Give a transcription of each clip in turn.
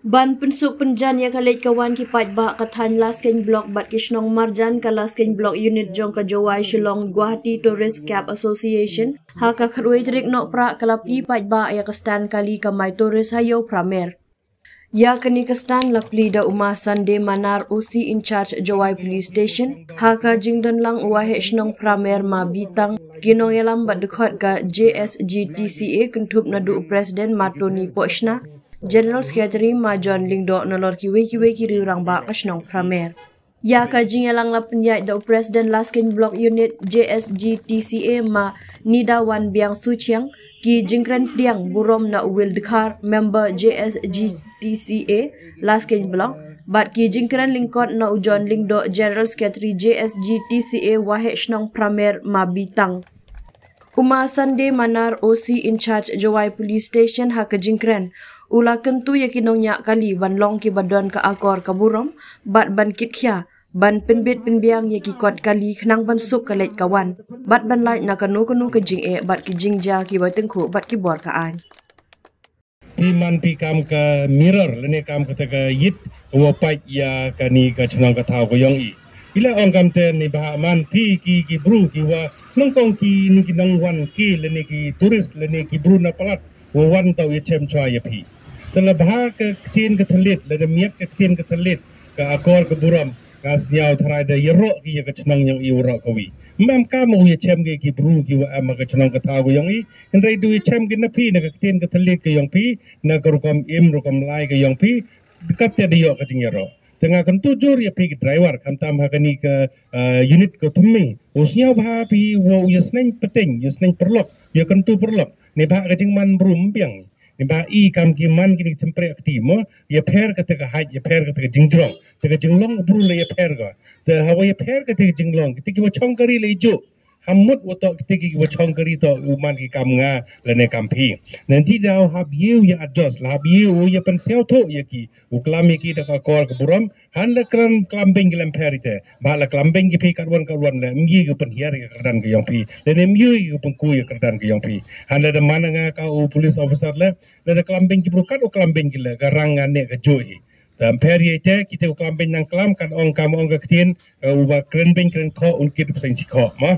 Ban pensuk penjan ya kalit kawan kipat bak kathan lasking blok bat kisnong marjan ka lasking blok unit jong ka jawai Shillong Guwahati Tourist Cap Association ha ka kharwei trik nok pra kalapi pat ba ya kastan kali ka mai tourist hayo pramer. Ya kani kastan lapli da Umar Sunday Manar OC in charge Jawai Police Station ha ka jingdon lang wahe shnong pramer ma bitang kinong yalam bat dekhot ka JSGTCA kentup nadu Presiden Matoni Pochna General Secretary Ma John Lingdo nolor kiwe kiri rang ba kasnong pramer. Ya ka jingalang la penyat da Presiden Laskin Block Unit JSGTCA ma Nida Wan Biang Suchiang ki jingkran piang burom na Will Dekhar member JSGTCA Laskin Block bat ki jingkran lingkot na John Lingdo General Secretary JSGTCA wahe snong pramer ma bitang. Umar Sunday Manar OC in charge Jawai Police Station ha ka jingkran ula kentu yakinong nya kali ban long ki badon ka akor ka burom bat ban kit khia ban penbit penbiang yaki kot kali khnang ban suk kalet kawan bat ban lai na kanu ka jing e bat ki jing ja ki ba tengku bat ki bor ka an man pi kam ka mirror lene kam ka yit wo pai ya kani ka chnang ka thau ko yong i ila on kam te ni ba man pi ki bru ki wa nong kong ki ni ki nong wan ki lene ki tourist lene ki bru na palat wo wan tau ye chem chwa ya pi selebah ke tin ke telit le miak ke tin ke telit ke akor ke buram ka siau tharai da yero ki ke chnang yang i ro ko wi mam ka mo ye chem ki bru ki wa am ke chnang ka tha go yang i ndai du ye chem ki na pi na ke tin ke telit ke yang pi na ko kom im ro kom lai ke yang pi kap te de yo ke jing yero tengah kan tujur ya pi driver kam tam ha kani ke unit ko thummi usnya bha pi wo yesneng peteng yesneng perlok ya kan tu perlok ne ba ke jing man brum piang Nimba i kam ki man kini cempre aktivo ya per ka te ka haj ya per ka te ka jingjrong te ka jinglong bru le ya per ga te hawa ya per ka te ka jinglong te ki wa chong kari le jo hamut wa to te ki wa chong kari to uman ki kam nga le ne kam phi nanti dau hab yu ya adjust la hab yu ya pen sel to ya ki u klam ki da ka kor ka buram han le kram klambing ki lem per ite ba la klambing ki phi ka wan le mgi ki pen hiar ka dan ki yong phi le ne myu ki pen ku ya ka dan ki yong phi han le da man nga ka u police officer le klambing ki brukat o klambing ki le garang ne ka joi dan peri ite kita klambing nang klam kan ong kam ong ka ktin u ba krenbing kren ko un kit peseng si ko ma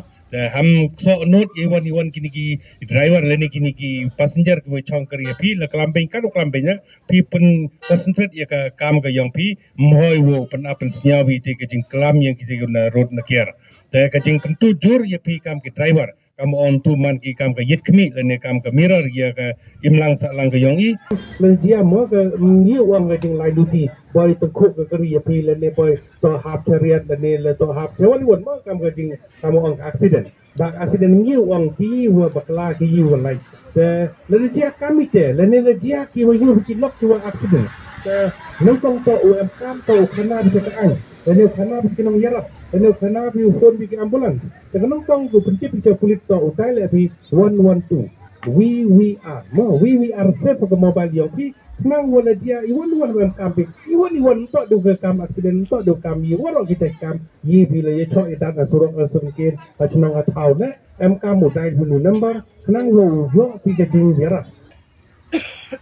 ham so note iwan kini ki driver lene kini ki passenger ko chong kari pi la klambing kan o klambing pi pen concentrate ya ka kam ka yong pi moi wo pen apen snyawi te ka jing klam yang kita na road na kier te ka jing kentu jur ya pi kam ki driver kam on tu man ki kam ka yit kmi lene kam ka mirror ya ka imlang sa lang ka yong i le dia mo ka ni wang ka jing lai duti boy to khuk ka kari ya pi lene boy to half chariot lene le to half chawali won mo kam ka jing kam on accident bak accident ni wang ti wa bakla ki yu lai te le dia kami te lene le dia ki wa yu ki lok tu accident te nong tong to um kam to khana bi ka ai lene khana bi kinong yarap lene khana bi phone bi ki ambulance te nong tong ku prinsip ki kulit to utai le bi 112 we are safe ke mobile yo pi nang wala dia iwan wam kampi iwan to do ke kam accident to do kam yi waro kita kam yi bila ye cho idat asurok asumkin achnang athau ne em kam udai hunu number nang wo yo pi ke ding yara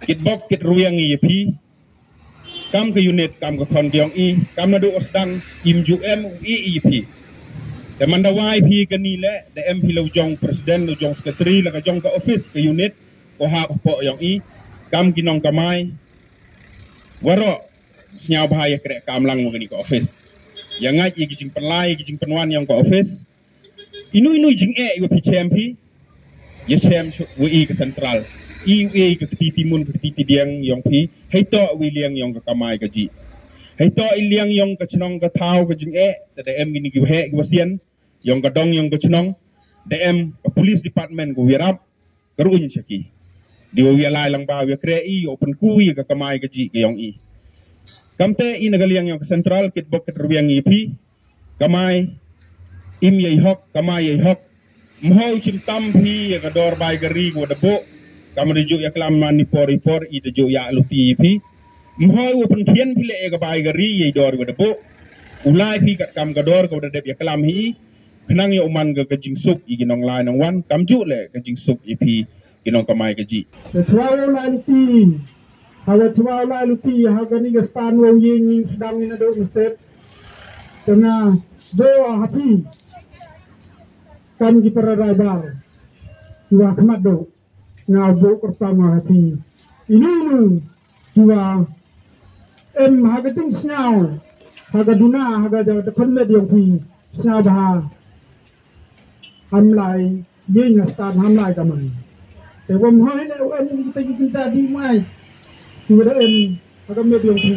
kit bok kit ruyang yi pi kam ke unit kam ke thon kyong i kam na do osdang im ju em i piแต่มันได้ว่าพี่กันนี่แหละแต่เอ็มพีเราจองประธานเราจองสเกตรีแล้วก็จองกับออฟฟิศกับยูนิตก็หาพออย่างนี้กำกินน้องกำไม้ว่ารอสยามพายกระกำลังมันนี่กับออฟฟิศอย่างง่ายอีกจริงเป็นไล่จริงเป็นวันยังกับออฟฟิศอินุจริงอยู่พี่แชมพี่ยังแชมวีกับเซ็นทรัลกับทีติมุนกับทีติเดียงยังพี่ให้ต่อวิเลียงยังกับกำไม้กับจีให้ต่ออิเลียงยองกับชนองกับเท้ากับจิงแต่เอ็มกินกิวเฮกิวเซียนยองกับดองยองกับชนองแต่เอ็มกับ police department กับเวียรับกระรุ่นเชกีเดี๋ยวเวียลายลังบ่าวเวียเครียโอเป็นคุยกับกำไมกับจีกับยองกำเตอินกับเลียงยองกับเซ็นทรัลกิดบกกับเวียงพี่กำไมอิมยัยฮอกกำไมยัยฮอกมหาชิมตั้มพี่กับดอร์ใบกรีกับดับโบกำมันจุยกลามมันนิปอร์อีตจุยาลุตีพี่มหาอุปนเทียนพิเลกบายกรียัยดอร์กับดับโบอุไลพี่กับกำกับดอร์กับดับยากลามฮีขณะนี้อุมันกับจิงสุกอีกินองไลน์นองวันกำจุเลยกับจิงสุกอีพีกินองกำไมกับจี The 2019 Haga cuma lai luti haga ni gestan wong ying sedang ni nado mesti tengah doa hati kan kita raibar dua kemat do ngabo pertama hati ini dua haga ceng senyau haga duna haga jauh depan mediang pi senyau bah hamlai ying gestan hamlai kamaiแต่ว่าไม่ได้เอาอันนี้ไปกินตาดีไหมคือได้เอ็มแล้วก็ไม่เดียวที